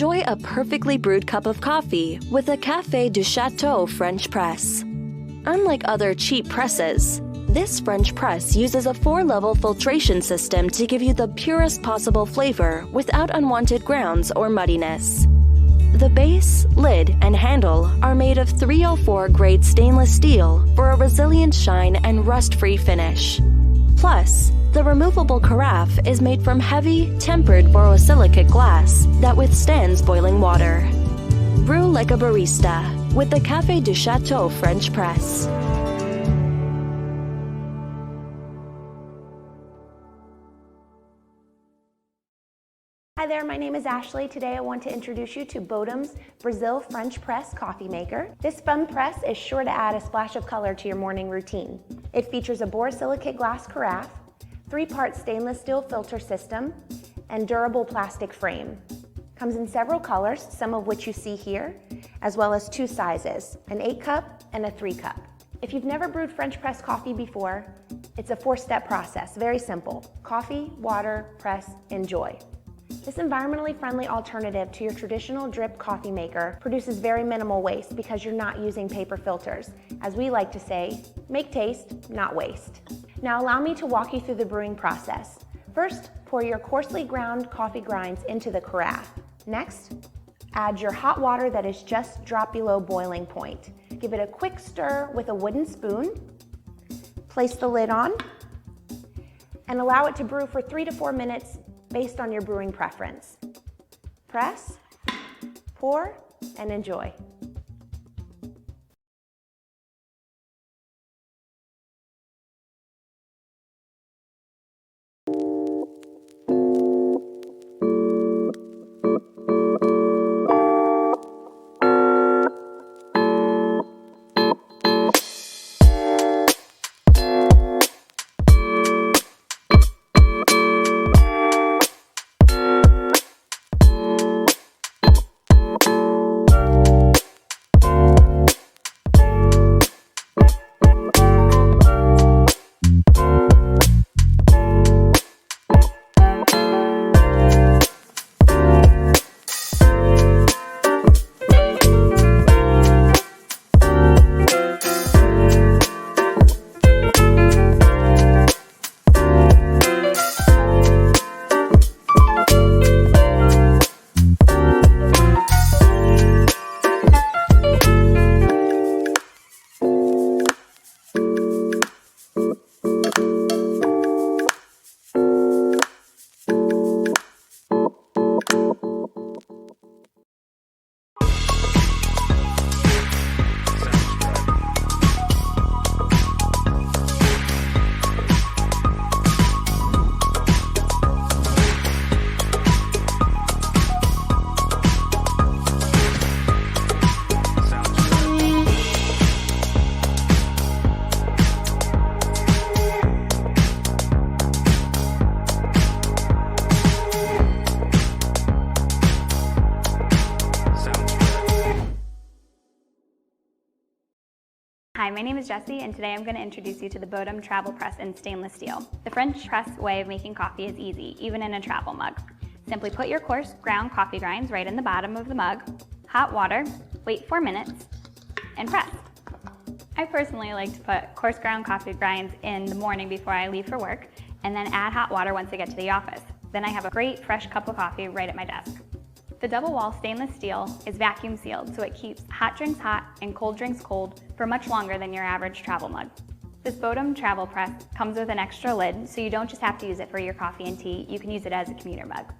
Enjoy a perfectly brewed cup of coffee with a Café du Chateau French press. Unlike other cheap presses, this French press uses a 4-level filtration system to give you the purest possible flavor without unwanted grounds or muddiness. The base, lid, and handle are made of 304 grade stainless steel for a resilient shine and rust-free finish. Plus, the removable carafe is made from heavy, tempered borosilicate glass that withstands boiling water. Brew like a barista with the Café du Chateau French press. Hi there, my name is Ashley. Today I want to introduce you to Bodum's Brazil French Press Coffee Maker. This fun press is sure to add a splash of color to your morning routine. It features a borosilicate glass carafe, 3-part stainless steel filter system, and durable plastic frame. Comes in several colors, some of which you see here, as well as 2 sizes, an 8-cup and a 3-cup. If you've never brewed French press coffee before, it's a 4-step process, very simple. Coffee, water, press, enjoy. This environmentally friendly alternative to your traditional drip coffee maker produces very minimal waste because you're not using paper filters. As we like to say, make taste, not waste. Now allow me to walk you through the brewing process. First, pour your coarsely ground coffee grinds into the carafe. Next, add your hot water that is just drop below boiling point. Give it a quick stir with a wooden spoon. Place the lid on and allow it to brew for 3 to 4 minutes based on your brewing preference. Press, pour, and enjoy. Hi, my name is Jessie, and today I'm going to introduce you to the Bodum Travel Press in stainless steel. The French press way of making coffee is easy, even in a travel mug. Simply put your coarse ground coffee grinds right in the bottom of the mug, hot water, wait 4 minutes, and press. I personally like to put coarse ground coffee grinds in the morning before I leave for work, and then add hot water once I get to the office. Then I have a great fresh cup of coffee right at my desk. The double wall stainless steel is vacuum sealed, so it keeps hot drinks hot and cold drinks cold for much longer than your average travel mug. This Bodum travel press comes with an extra lid, so you don't just have to use it for your coffee and tea, you can use it as a commuter mug.